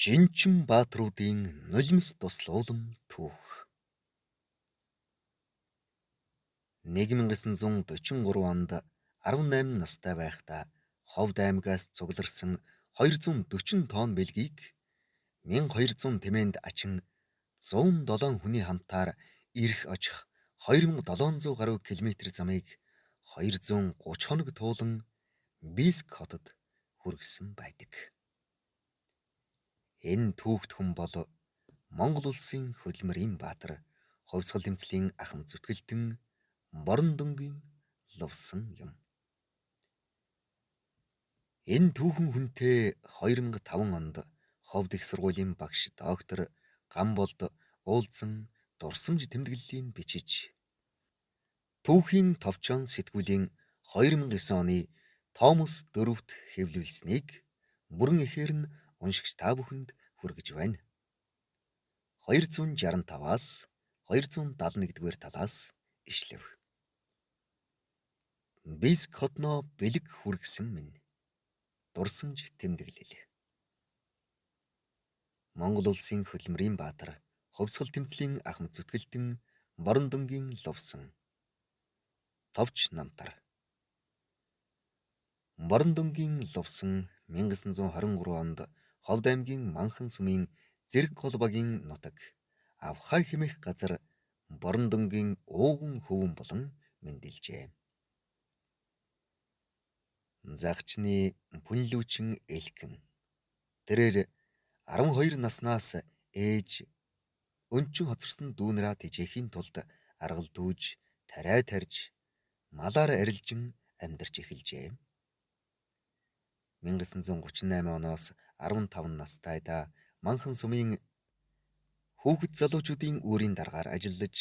Шинчин баатруудын нулимс туслуулам түүх. 1943 онд 18 настай байхдаа Ховд аймгаас цугларсан 240 тонн бэлгийг 1200 тэмээнд ачин 107 хүний хамтаар ирэх очих 2700 гаруй километр замыг 230 хоног туулан Биск хотод хүргэсэн байдаг. Энэ түүхт хүн бол Монгол улсын хөдөлмөрийн баатар, хувьсгал тэмцлийн ахм зүтгэлтэн Борон дөнгийн лувсан юм. Энэ түүхэн хүнтэй 2005 онд Ховд их сургуулийн багш доктор Гамболд уулзсан дурсамж тэмдэглэлийг бичиж түүхийн товчон сэтгүүлийн 2009 оны Томас 4-т хэвлүүлсэнийг бүрэн ихээр нь уншигч та бүхэнд хүргэж байна. 265-аас 271-р талаас ишлэв. Биск хотноо бэлэг хүргэсэн минь. Дурсамж тэмдэглэл. Монгол улсын хөдөлмөрийн баатар, хувьсгал тэмцлийн ахм зүтгэлтэн Борон дөнгийн лувсан. Товч намтар. Борон дөнгийн лувсан 1923 онд Ховд аймгийн Манхан сумын Зэрэг гол багийн нутаг Авхай хэмээх газар Борон дөнгийн ууган хөвөн болон мэндэлжээ. Загчны Пүнлүүчин элхэн. Тэрээр 12 наснаас ээж өнчин хоцорсон дүүнраа тэжээхийн тулд аргал дүүж, тариа тарьж, малаар арилжин амьдарч эхэлжээ. 1938 оноос 15 настайдаа Манхан сумын хүүхэд залуучуудын үүрийн даргаар ажиллаж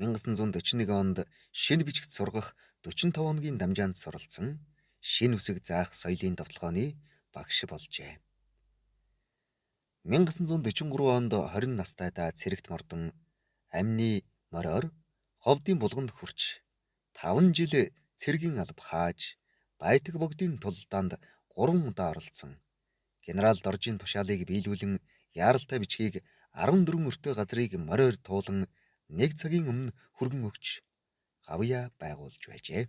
1941 онд шинэ бичигт сургах 45 хоногийн дамжаанд суралцсан шинэ үсэг заах соёлын довтлогооны багш болжээ. 1943 онд 20 настайдаа цэрэгт мордон амны мориор Ховдын булганд хүрч 5 жил цэргийн алба хааж Баятаг богдын тулдаанд 3 удаа оролцсон. Генерал Доржийн тушаалыг биелүүлэн яаралтай бичгийг 14 өртөө газрыг мориор туулан нэг цагийн өмнө хүргэн өгч гавьяа байгуулж байжээ.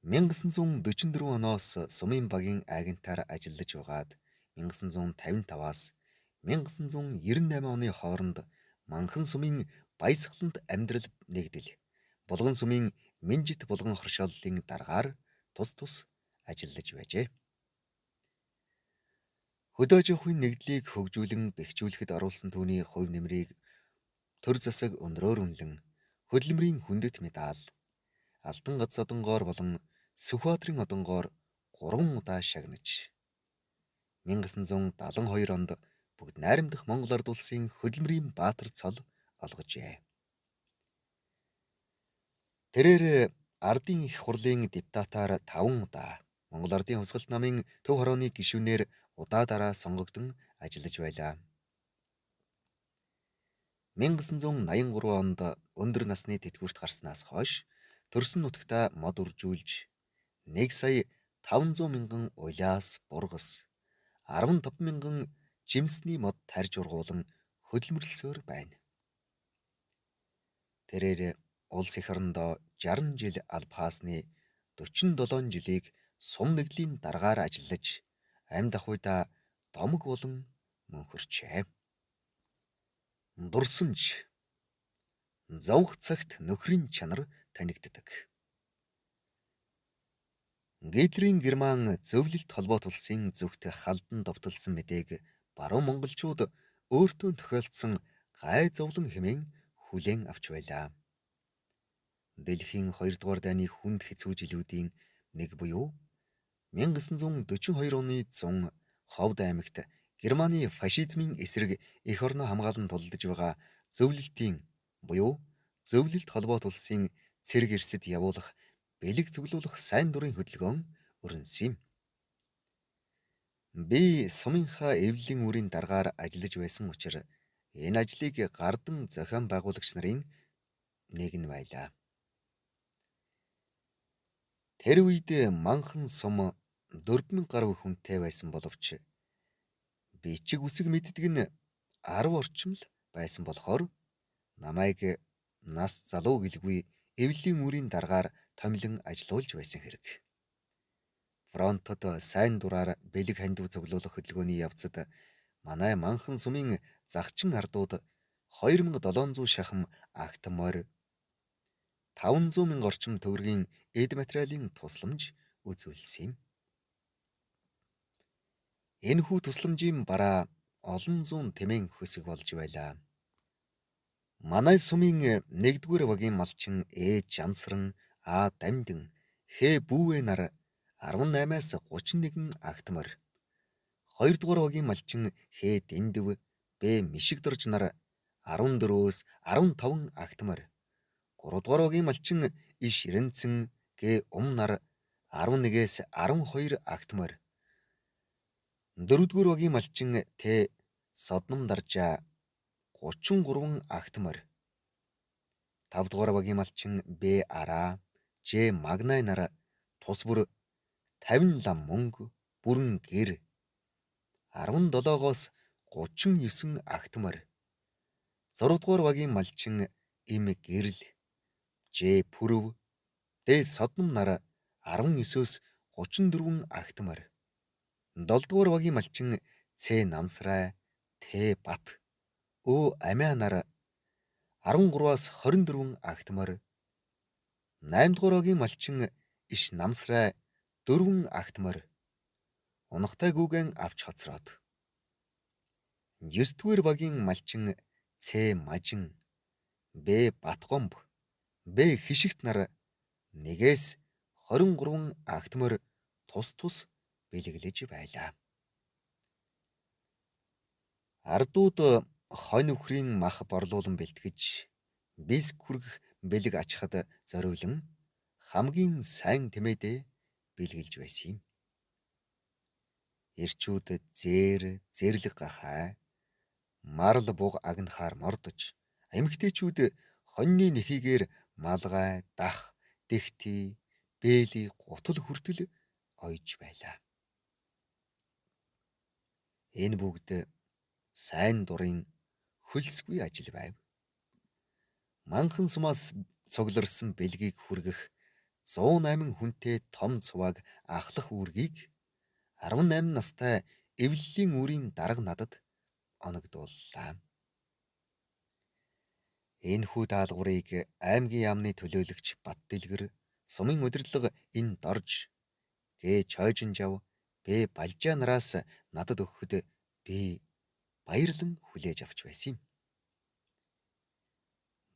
1944 оноос сумын багийн агентаар ажиллаж байгаад 1955-аас 1998 оны хооронд Манхан сумын Баясгалант амьдрал нэгдэл, Булган сумын Минжит булган хоршооллын даргаар тус ажиллаж байжээ. Хөдөө аж ахуйн нэгдлийг хөгжүүлэн бэхжүүлэхэд оруулсан түүний хувь нэмрийг төр засаг өндрөөр үнэлэн хөдөлмөрийн хүндэт медаль, Алтан гац одонгоор болон Сүхбаатарын одонгоор 3 удаа шагнаж 1972 онд бүгд найрамдах Монгол Ард улсын хөдөлмөрийн баатар цол олгожээ. Тэрээр ардын их хурлын депутатаар 5 удаа, Монгол Ардын хувьсгалт намын төв хорооны гишүүнээр удаа сонгогдсон ажиллаж байлаа. 1983 онд өндөр насны тэтгэврт гарснаас хойш төрсөн нутагтаа мод үржүүлж 1,500,000 улаас бургас, 15,000 жимсний мод тарж ургуулan хөдөлмөрлсөөр байна. Тэрээр улс их орондоо 60 жил алба хаасны 47 жилийг сум нэгдлийн даргаар ажиллаж амьд ахуйдаа домог болон мөнхөрчээ. Дурсамж. Зовх цагт нөхрийн чанар танигддаг. Гитлерийн Герман зөвлөлт холбоот улсын зүгт халдан довтолсон мэдээг баруун монголчууд өөртөө тохиолдсон гай зовлон хэмээн хүлээн авч байлаа. Дэлхийн 2 дугаар дайны хүнд хэцүү жилүүдийн нэг буюу 1942 оны 100 Ховд аймагт Германы фашизмын эсрэг эх орноо хамгаалан тулдаж байгаа зөвлөлтийн буюу зөвлөлт холбоот улсын цэрэг эрсэд явуулах бэлэг цуглуулах сайн дурын хөдөлгөөн өрнөсөн юм. Би сумынхаа эвлэлийн үүрийн даргаар ажиллаж байсан учраас энэ ажлыг гардан зохион байгуулагч нарын нэг нь байлаа. Тэр үед Манхан сум 4,000 гаруй хүнтэй байсан боловч Би чиг үсэг мэддэг нь 10 орчим л байсан болохоор намайг нас залуу гэлгүй эвлэлийн үрийн даргаар томилон ажилуулж байсан хэрэг. Фронтод сайн дураар бэлэг хандив цуглуулах хөдөлгөөний явцад манай манхан сумын загчин ардууд 2700 шахам агт морь 500 мянга орчим төгрөгийн эд материалын тусламж үзүүлсэн юм. Энэхүү тусламжийн бараа олон зуун тэмээн хөсөг болж байлаа. Манай сумын 1-р багийн малчин Жамсран, Дамдин, Бүүвэ нар 18-аас 31 агт морь, 2-р багийн малчин Дэндв, Мишигдорж нар 14-өөс 15 агт морь, 3-р багийн малчин Иш Рэнцэн, нар 11-ээс 12 агт морь, 4-р багийн малчин Содном Даржаа 33 агт морь, 5-р багийн малчин Араа, Магнай нар тус бүр 50 лам мөнгө, бүрэн гэр 17-оос 39 агт морь, 6-р багийн малчин Гэрэл, Пүрв, Содном нар 19-өөс 34 агт морь, 7-р багийн малчин Намсрай, Бат, Амиа нар 13-аас 24 агт морь, 8-р багийн малчин Иш Намсрай 4 агт морь, унахтай гүүгэн авч хоцроод, 9-р багийн малчин Мажин, Батгомб, Хишигт нар 1-ээс 23 агт морь тус бэлэглэж байлаа. Ардууд хонь өхрийн мах борлуулан бэлтгэж, бисг хүргэх бэлэг ачхад зориулан хамгийн сайн тэмээдээ бэлгэлж байсан юм. Ирчүүд зэрлэг гахай, марл буг агнахаар мордож, эмэгтэйчүүд хоньны нэхийгээр малгай, дах, дэгти, бээли, гутал хүртэл ойж байлаа. Энэ бүгд сайн дурын хөлсгүй ажил байв. Манхан сумаас цугларсан бэлгийг хүргэх 108 хүнтэй том цуваг ахлах үүргийг 18 настай эвлэлийн үрийн дарга надад оногдууллаа. Энэхүү даалгаврыг аймгийн яамны төлөөлөгч Баттэлгэр, сумын удирдлага энэ Дорж, Чойжинжав, Балжаа нараас надад өгөхөд би баярлан хүлээж авч байсан юм.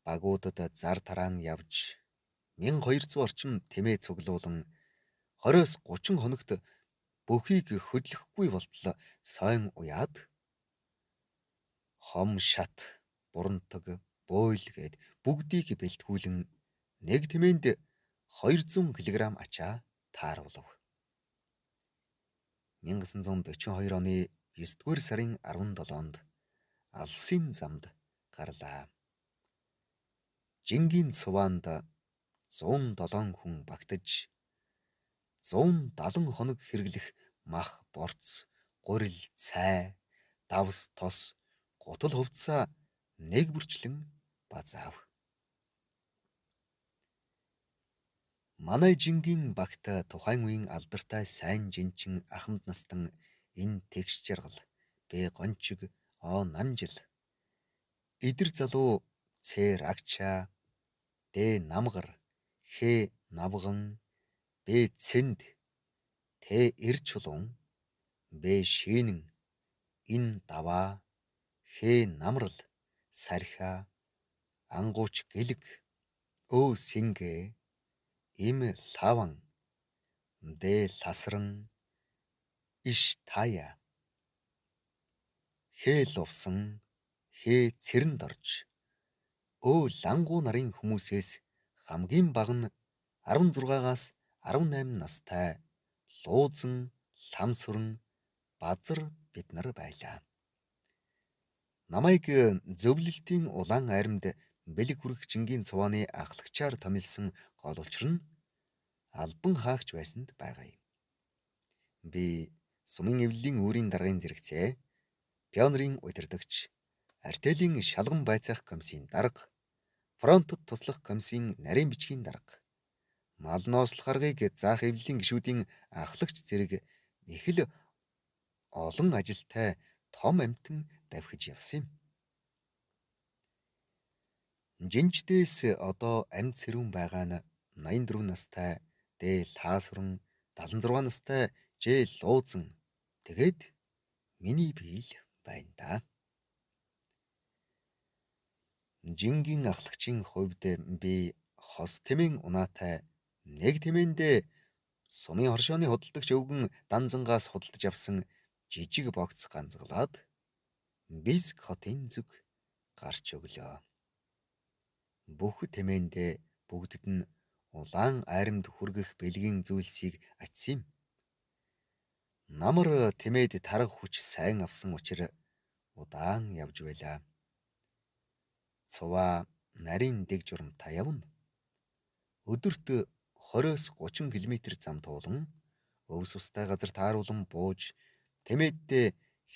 Багуудад зар тараан явж 1200 орчим тэмээ цуглуулан 20-с 30 хоногт бүхийг хөдлөхгүй болтол сойн уяад хом шат, бурантаг, бойл гээд бүгдийг бэлтгүүлэн нэг тэмээнд 200 кг ачаа тааруулв. 1942 оны 9-р сарын 17-нд алсын замд гарлаа. Жингийн цуваанд 107 хүн багтаж 170 хоног хэрэглэх мах борц, гурил цай, давс тос, гутал хувцас нэг бүрчлэн базаав. Манай жингийн багт тухайн үеийн алдартай сайн жинчин Ахмад настан энэ тэгш жаргал, Гончиг, Намжил, Идэр залуу Рагчаа, Намгар, Навган, Цэнд, Ирчулун, Шийнэн, Даваа, Намрал, Сархиа, Ангууч Гэлэг, Сингэ, Лаван, Ласран, Иш Тая, Лувсан, Цэрэндорж, Лангуу нарын хүмүүсээс хамгийн бага нь 16-аас 18 настай Луузан, Ламсүрэн, Базар бид нар байлаа. Намайг зөвлөлтийн улаан айрамд бэлэг хүрэх жингийн цувааны ахлагчаар томилсон гол учир нь албан хаагч байсанд байгаа юм. Би сумын эвлэлийн үүрийн даргын зэрэгцээ пионерын удирдагч, артелийн шалган байцаах комиссийн дарга, фронтод туслах комиссийн нарийн бичгийн дарга, мал нослох аргыг заах эвлэлийн гишүүдийн ахлагч зэрэг их л олон ажилтай том амьтан давхиж явсан юм. Жинждээс одоо амьд сэрүүн байгаа нь 84 настай Д Лаасвран, 76 настай Ж Луузан, тэгээд миний бие л байна да. Жингийн ахлагчийн хувьд би хос тэмээн унаатай нэг тэмээндээ сумын хоршооны худалдагч өвгөн Данзангаас худалдаж авсан жижиг богц ганцглаад Биск хотын зүг гарч өглөө. Бүх тэмээндээ бүгдд нь улаан айрамд хүргэх бэлгийн зүйлсийг ачсан юм. Намар тэмээд тарга хүч сайн авсан учраас удаан явж байлаа. Цуваа нарийн дэг журамтай явна. Өдөрт 20-30 км зам туулан өвс устай газар тааруулан бууж тэмээддээ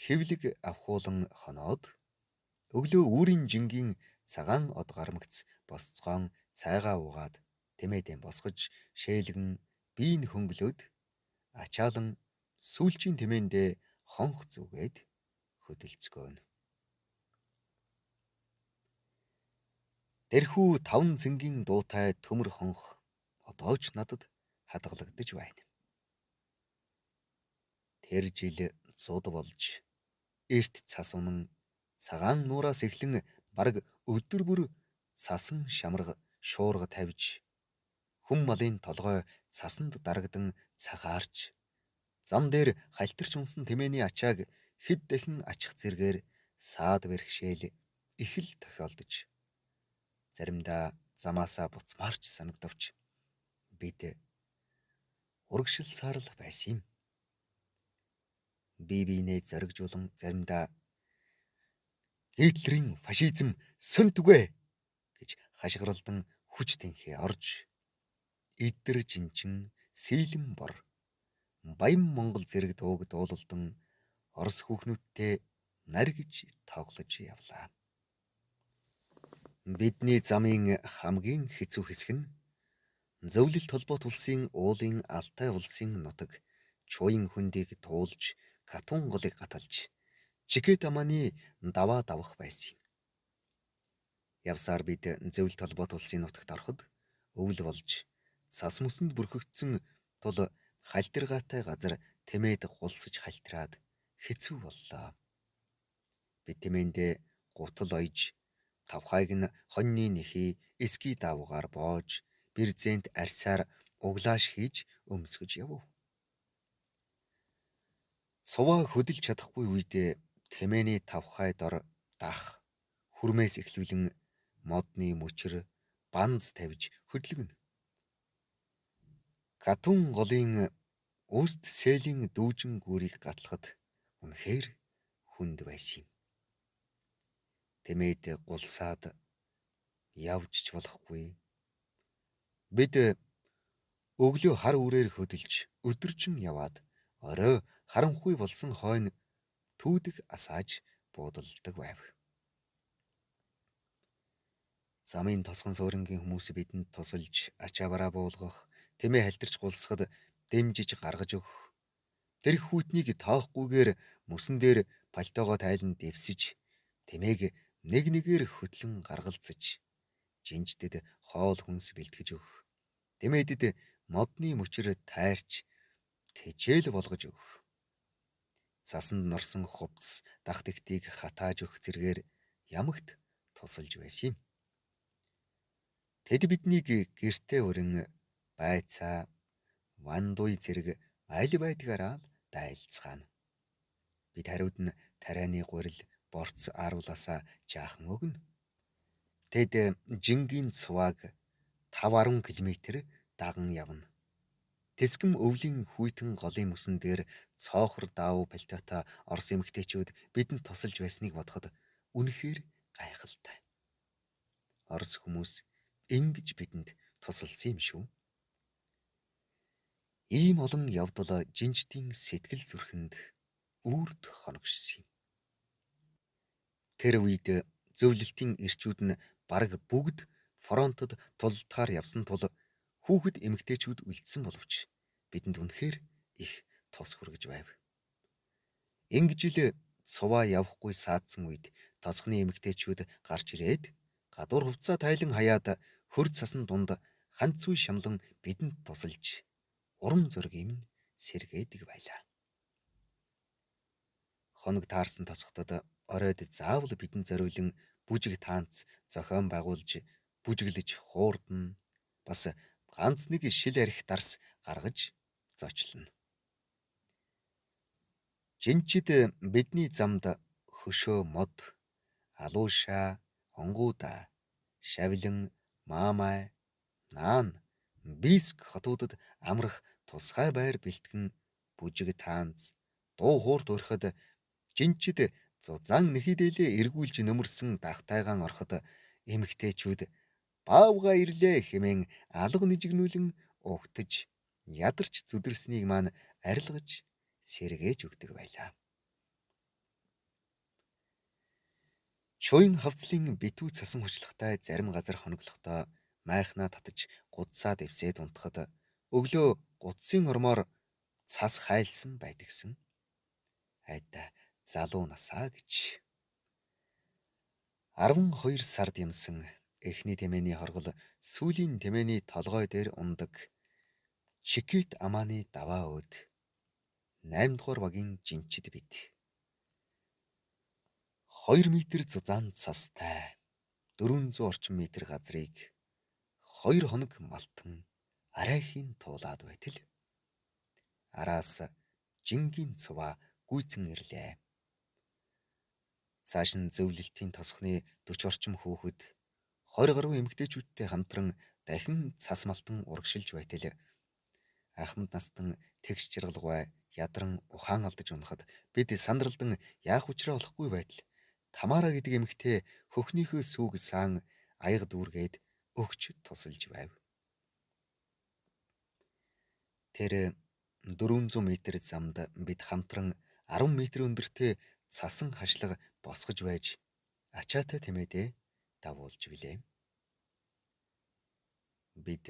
хэвлэг авахуулан хоноод өглөө үүрийн жингийн цагаан од гармагц босцоон цайгаа уугаад тэмээдээ босгож шээлгэн биеийн хөнгөлөөд ачаалан сүүлчийн тэмээндээ хонх зүгээд хөдөлцгөөнө. Тэрхүү 5 цэнгийн дуутай төмөр хонх одоо ч надад хадгалагдаж байна. Тэр жил зуд болж эрт цас унан цагаан нуураас эхлэн бараг өдөр бүр цасан шамраг шуурга тавьж хүм малын толгой цасанд дарагдан цагаарч зам дээр халтарч унсан тэмээний ачааг хэд дахин ачих зэргээр саад бэрхшээл их л тохиолдож заримдаа замаасаа буцмаарч санагдавч бид урагшилсаар л байсан юм. Биенээ зоригжуулан заримдаа Гитлерийн фашизм сөнтүгэ гэж хашгиралдан хүч тэнхээ орж идэр жинчин сийлэн бор Баян Монгол зэрэг дууг дуулалдан Орос хүүхнүүдтэй наргиж тоглож явлаа. Бидний замын хамгийн хэцүү хэсэг нь Зөвлөлт холбоот улсын уулын Алтай улсын нутаг Чуян хөндийг туулж Катун голыг гаталж Чикетаманы даваа давах байсан юм. Явсаар бид Зөвлөлт холбоот улсын нутагт ороход өвөл болж цас мөсөнд бүрхэгдсэн тул халтиргаатай газар тэмээд гулсаж хальтраад хэцүү боллоо. Бид тэмээндээ гутал ойж тавхайг нь хоньны нэхий эски давгаар боож бирзент арсаар углааш хийж өмсгөж явв. Цуваа хөдөлж чадахгүй үед тэмээний тавхай дор дах хүрмээс эхлүүлэн модны мөчр банз тавьж хөдлөгнө. Катун голын үст сээлийн дүүжин гүүрийг гатлахад үнэхээр хүнд байсан юм. Тэмээд гулсаад явж ч болохгүй. Бид өглөө хар үрээр хөдөлж өдөржин яваад орой харанхуй болсон хойно түүдэг асааж буудалдаг байв. Замын тосгон суурингийн хүмүүс бидэнд тусалж ачаавараа буулгах, тэмээ халтарч гулсахад дэмжиж гаргаж өгөх. Тэр хүйтнийг таахгүйгээр мөсөн дээр пальтогоо тайлан дэвсэж тэмээг нэг нэгээр хөтлөн гаргалцаж жинждэд хоол хүнс бэлтгэж өгөх. Тэмээдэд модны мөчөр тайрч тэжээл болгож өгөх. Цасанд норсон хувцас дах тэгтийг хатааж өгөх зэргээр ямагт тусалж байсан юм. Тэд биднийг гэртээ өрөн байцаа, вандуй зэрэг аль байдгаараа дайлцгаана. Бид хариуд нь тарианы гурил борц ааруулаасаа жаахан өгнө. Тэд жингийн цувааг 5-10 км даган явна. Тэсгэм өвлийн хүйтэн голын мөсөн дээр цоохор даав пальтотой Орос эмэгтэйчүүд бидэнд тусалж байсныг бодоход үнэхээр гайхалтай. Орос хүмүүс ингэж бидэнд тусалсан юм шүү. Ийм олон явдал жинждийн сэтгэл зүрхэнд үрд хоногшсон юм. Тэр үед зөвлөлтийн эрчүүд нь бараг бүгд фронтод тулдахаар явсан тул хүүхэд эмэгтэйчүүд үлдсэн боловч бидэнд үнэхээр их тус хүргэж байв. Ингэж л цуваа явахгүй саадсан үед тосхны эмэгтэйчүүд гарч ирээд гадуур хувцас тайлан хаяад хөр цасан дунд ганцгүй шамлан бидэнд тусалж урам зориг юм сэргээдэг байлаа. Хоног таарсан тосготод оройд заавал бидэнд зориулан бүжиг таанц зохион байгуулж бүжиглэж хуурдна. Бас ганц нэг шил арх дарс гаргаж зочлно. Жинчид бидний замд хөшөө мод, алуушаа, онгуудаа, шавлин, маамай, наан, биск хотуудад амрах тусгай байр бэлтгэн бүжиг таанц, дуу хуурд урихад жинчид зузаан нэхидээлээ эргүүлж нөмөрсөн дахтайгаан ороход эмэгтэйчүүд баавга ирлээ хэмээн алга нижигнүүлэн угтаж ядарч зүдэрснийг маань арилгаж сэргээж өгдөг байлаа. Шуйн хавцлын битүү цасан хучлагтай зарим газар хоноглохдоо майхнаа татаж гудсаад эвсээд унтахад өглөө гудсын ормоор цас хайлсан байдагсан. Айда залуу насаа гэж. 12 сард юмсан эхний тэмээний хоргол сүүлийн тэмээний толгой дээр ундаг Чикет Амааны даваа өөд 8 дугаар багийн жинчид бид. 2 метр зузаан цастай 400 орчим метр газрыг 2 хоног малтан арайхийн туулаад байтал араас жингийн цуваа гүйцэн ирлээ. Цааш нь зөвлөлтийн тосхны 40 орчим хүүхэд 20 гаруй эмэгтэйчүүдтэй хамтран дахин цас малтан урагшилж байтал ахмад настан тэгш жаргалгүй ядран ухаан алдаж унахад бид сандралдан яах учраа олохгүй байтал Тамара гэдэг эмэгтэй хөхнийхөө сүүг сан аяга дүүргээд өгч тусалж байв. Тэр 400 м замд бид хамтран 10 м өндөртэй цасан хашлага босгож байж ачаатай тэмээдээ давуулж билээ. Бид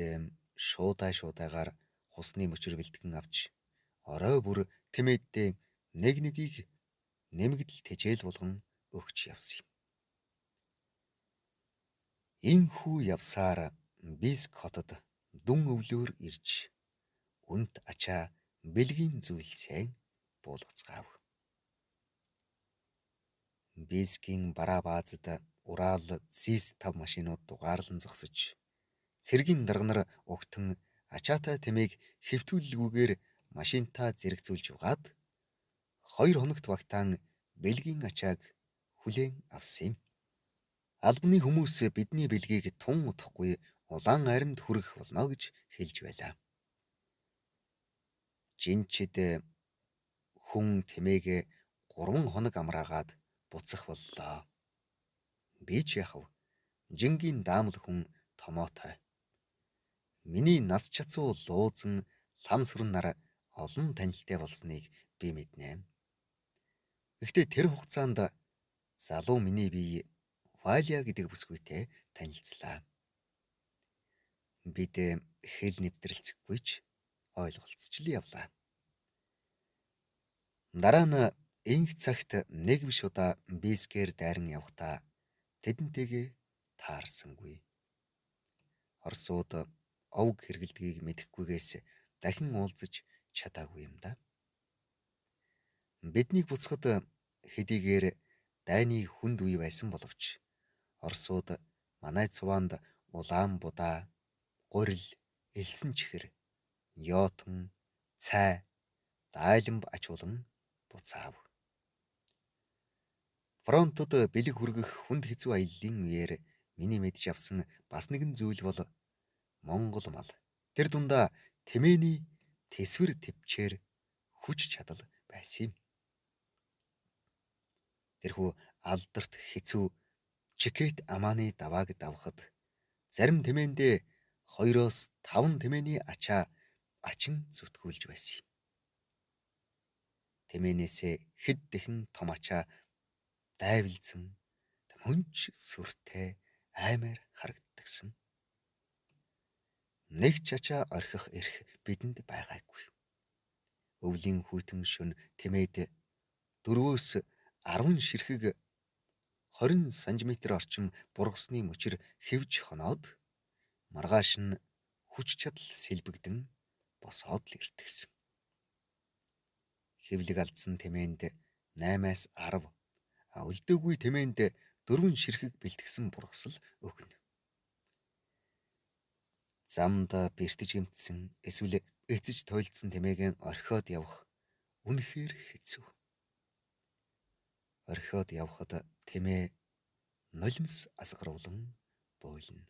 шуудайгаар хусны мөчөр бэлтгэн авч орой бүр тэмээдээ нэг нэгийг нэмэгдэл тэжээл болгон өгч явсан юм. Инхүү явсаар Биск хотод дүн өвлөөр ирж үнт ачаа бэлгийн зүйл сайн буулгацгаав. Бискийн бараа баазад Урал ЗИС-5 машинууд дугаарлан зогсож цэргийн дарга нар угтан ачаатай тэмээг хэвтүүлэлгүйгээр машинтаа зэрэгцүүлж угаад 2 хоногт багтаан бэлгийн ачааг хүлээн авсан юм. Албаны хүмүүс бидний бэлгийг тун удахгүй улаан аримд хүргэх болно гэж хэлж байлаа. Жинчид хүн тэмээг 3 хоног амраагаад буцах боллоо. Би ч яхав жингийн даамал хүн томоотой. Миний нас чацуу луузан лам сүрэн нар олон танилтай болсныг би мэднэ. Гэхдээ тэр хугацаанд залуу миний бие Валя гэдэг бүсгүйтэй танилцлаа. Бид хэл нэвтрэлцэхгүй ч ойлголцчихл явлаа. Дараа нь инх цагт нэг биш удаа Бискээр дайран явхдаа тэдэнтэйгээ таарсангүй. Оросууд овг хэргэлдгийг мэдэхгүйгээс дахин уулзаж чадаагүй юм да. Биднийг буцахад хэдийгээр дайны хүнд үе байсан боловч Оросууд манай цуваанд улаан будаа, гурил, элсэн чихэр, йотон, цай, дайланб ачуулан буцаав. Фронтод бэлэг хүргэх хүнд хэцүү аяллаа үеэр миний мэдж авсан бас нэгэн зүйл бол Монгол мал. Тэр дундаа тэмээний тэсвэр төвчээр хүч чадал байсан юм. Тэрхүү алдарт хэцүү Чикет Амааны давааг давхад зарим тэмээндээ 2-5 тэмээний ачаа ачин зүтгүүлж байсан юм. Тэмээнээсээ хэд дахин том ачаа дайвилсан хөнч сүртэй аймаар харагддагсан. Нэг чачаа орхих эрх бидэнд байгаагүй. Өвлийн хүйтэн шөнө тэмээд 4-10 ширхэг 20 см орчим бургасны мөчир хэвж хоноод маргааш нь хүч чадал сэлбэгдэн босоод л ирдэгсэн. Хэвлэг алдсан тэмээнд 8-10, өлдөөгүй тэмээнд 4 ширхэг бэлтгэсэн бургасал өгнө. Замд бэртэж гэмтсэн эсвэл эцэж тойлдсон тэмээгийн орхиод явах үнэхээр хэцүү. Орхиод явхад тэмээ нулимс асгаруулан буйлна.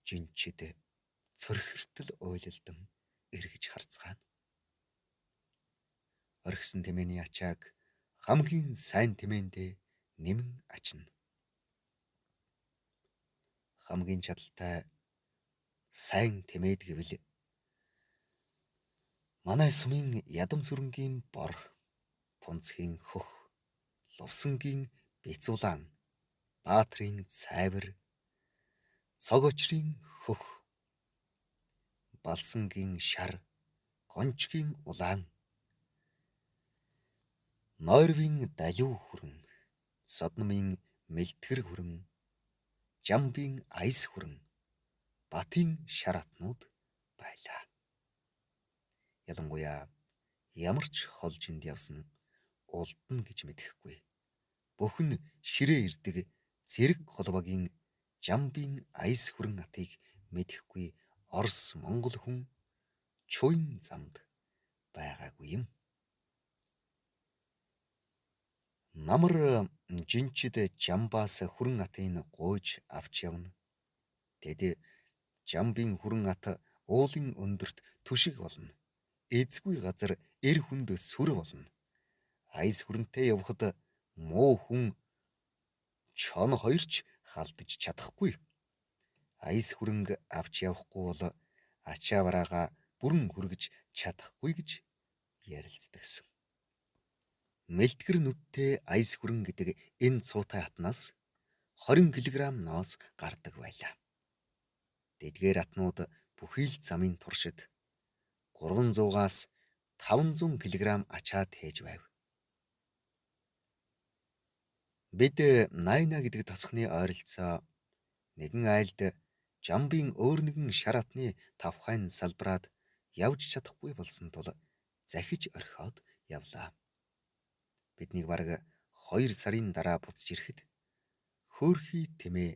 Жинчид цорхиртол уйлалдан эргэж харцгаана. Орхисон тэмээний ачааг хамгийн сайн тэмээндээ нэмэн ачна. Хамгийн чадaltaй сайн тэмээд гэвэл манай сумын ядам сүрэнгийн бор, пунцхийн хөх, лувсангийн бицулаан, баатрийн цайвар, цогочрын хөх, балсангийн шар, гончгийн улаан, нойрвын далиу хүрэн, содномын мэлтгэр хүрэн, жамбын айс хүрэн, батын шар атнууд байлаа. Ялангуяа ямар ч холжинд явсан улдна гэж мэдэхгүй. Бүхэн ширээ ирдэг зэрэг голбогийн жамбын айс хүрэн атыг мэдэхгүй Орос Монгол хүн чуйн замд байгаагүй юм. Намар жинчид жамбаас хүрэн атыг гуйж авч явна. Тэд жамбын хүрэн ат уулын өндөрт түшиг болно. Эзгүй газар эр хүнд сүр болно. Айс хүрэнтэй явхад муу хүн чон хоёрч халдаж чадахгүй. Айс хүрэнг авч явахгүй бол ачаа бараага бүрэн хүргэж чадахгүй гэж ярилцдагсан. Мэлтгэр нүдтэй айс хүрэн гэдэг энэ цуутай атнаас 20 кг ноос гардаг байлаа. Дэдгээр атнууд бүхий л замын туршид 300-аас 500 кг ачаад хийж байв. Бид Найна гэдэг тосхны ойролцоо нэгэн айлд жамбын өөр нэгэн шар атны тавхайн салбраад явж чадахгүй болсон тул захиж орхиод явлаа. Биднийг бараг 2 сарын дараа буцаж ирэхэд хөөрхий тэмээ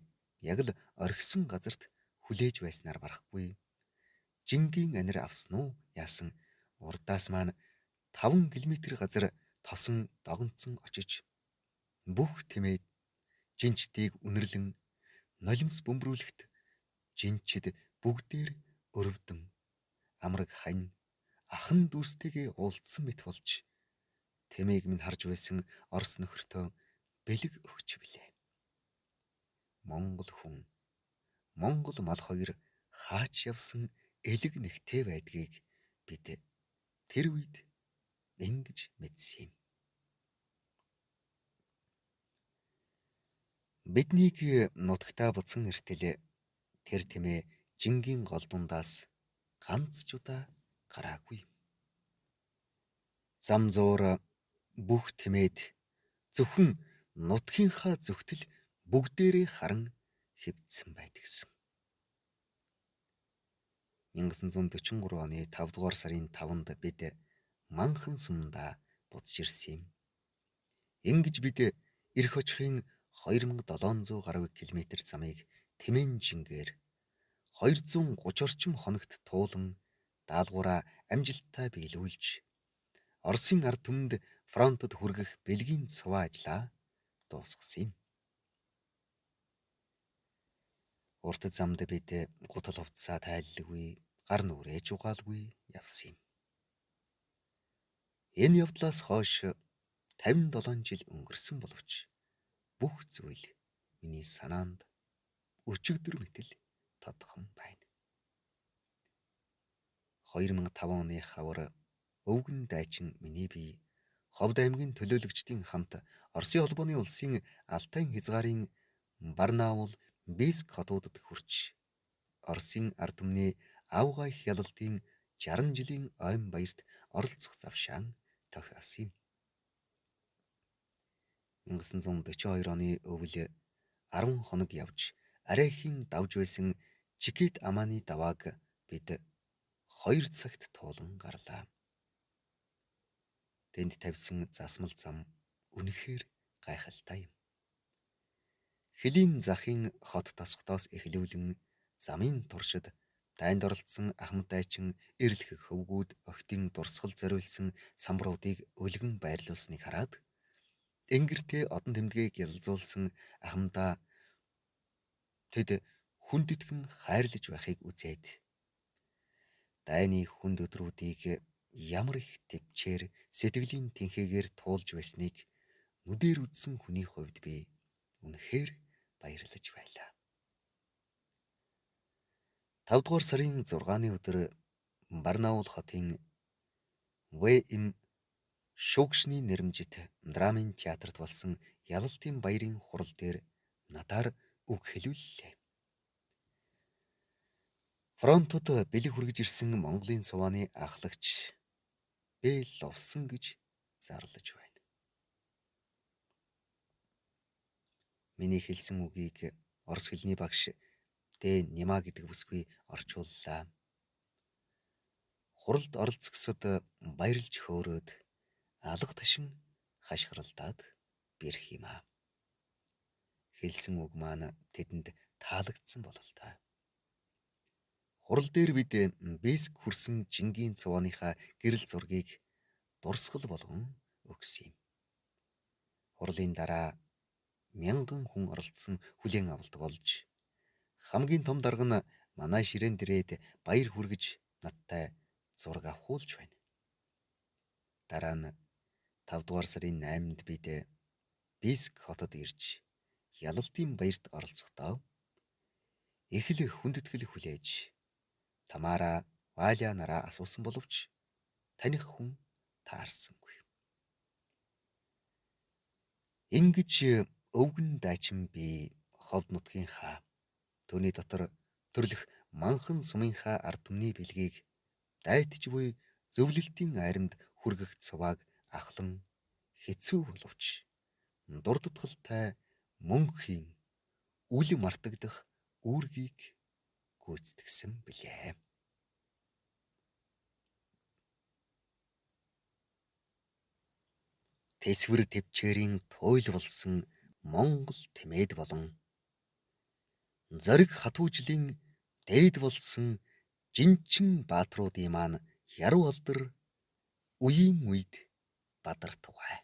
яг л орхисон газарт хүлээж байснаар барахгүй. Жингийн анир авсан уу яасан урдаас маань 5 км газар тосон догонцсон очиж бүх тэмээд жинчдийг үнэрлэн нулимс бөмбөрүүлэхт жинчид бүгдээр өрөвдөн амраг хань ахан дүүстэйгээ уулзсан мэт болж тэмээг минь харж байсан Орос нөхөртөө бэлэг өгч билээ. Монгол хүн, Монгол мал хоёр хаач явсан элэг нэгтэй байдгийг бид тэр үед ингэж мэдсэн юм. Биднийг нутагтаа буцан иртэл тэр тэмээ жингийн гол дундаас ганц ч удаа гараагүй. Зам зуур бүх тэмээд зөвхөн нутгийнхаа зөвхтөл бүгдээрээ харан хэвдсэн байдгсэн. 1943 оны 5 дугаар сарын 5-нд бид Манхан сумдаа буцаж ирсэн юм. Ингэж бид эрх очихын 2700 гаруй км замыг тэмээн жингээр 230 орчим хоногт туулан даалгавраа амжилттай биелүүлж Оросын ард түмэнд фронтод хүргэх бэлгийн цуваа ажлаа дуусгасан юм. Урт замд бид гутал хувцсаа тайлалгүй, гар нүрээ жугаалгүй явсан юм. Энэ явдлаас хойш 57 жил өнгөрсөн боловч бүх зүйл миний санаанд өчигдөр мэтэл тодхон байна. 2005 оны хавар өвгөн дайчин миний бие Ховд аймгийн төлөөлөгчдийн хамт Оросын холбооны улсын Алтай хязгаарын Барнаул, Бийск хотуудад хүрч Оросын ард түмний авгай хяналтын 60 жилийн ойн баярт оролцох завшаан тохиосон юм. 1942 оны өвөл 10 хоног явж арай ихийн давж байсан Чикет Аманы давааг бид 2 цагт туулан гарлаа. Тэнд тавьсан засмал зам үнэхээр гайхалтай юм. Хөлийн захын хот тосгодоос эхлүүлэн замын туршид дайнд оролцсон Ахмад дайчин эрлэх хөвгүүд охидын дурсгал зориулсан самбаруудыг өлгөн байрлуулсныг хараад энгэртээ одон тэмдгийг ялзуулсан Ахмадаа тэд хүндэтгэн хайрлаж байхыг үзээд дайны хүнд өдрүүдийг ямар их төвчээр сэтгэлийн тэнхээгээр туулж байсныг нүдээр үзсэн хүний хувьд би үнэхээр баярлаж байлаа. 5 дугаар сарын 6-ны өдөр Барнаул хотын ВМ Шуугшны нэрмжит драмын театрт болсон Ялалтын баярын хурал дээр надаар үг хэлүүллээ. Фронтод бэлэг хүргэж ирсэн Монголын сувааны ахлагч бэ ловсон гэж зарлаж байна. Миний хэлсэн үгийг орос хэлний багш Дэ Нима гэдэг бүсгүй орчууллаа. Хуралд оролцогсод баярлж хөөрөөд алга ташин хашгиралдаад бэрх юм аа. Хэлсэн үг маань тэдэнд таалагдсан бололтой. Хурал дээр бид Бийск хүрсэн Жингийн цувааныхаа гэрэл зургийг дурсгал болгон өгсөн юм. Хурлын дараа 1000 хүн оролцсон хүлээн авалт болж хамгийн том дарга нь манай ширээн дээрээд баяр хүргэж надтай зураг авахулж байна. Дараа нь 5 дугаар сарын 8-нд бид Бийск хотод ирж Ялалтын баярт оролцохдоо их л хүндэтгэл хүлээж Тамара, Валя нараа асуусан боловч таних хүн таарсангүй. Ингэж өвгөн дайчин би ховд нутгийн хаа түүний дотор төрлөх манхан сумынхаа ард түмний бэлгийг дайтж буй зөвлөлтийн айрамд хүргэх цувааг ахлан хэцүү боловч дурдтгалтай мөнхийн үл мартагдах үүргийг гүйцэтгсэн билээ. Тэсвэр төвчээрийн туйл болсон Монгол тэмээд болон зориг хатуужлын дээд болсон жинчин баатруудын маань яруу алдар үеийн үед бадарт тугай.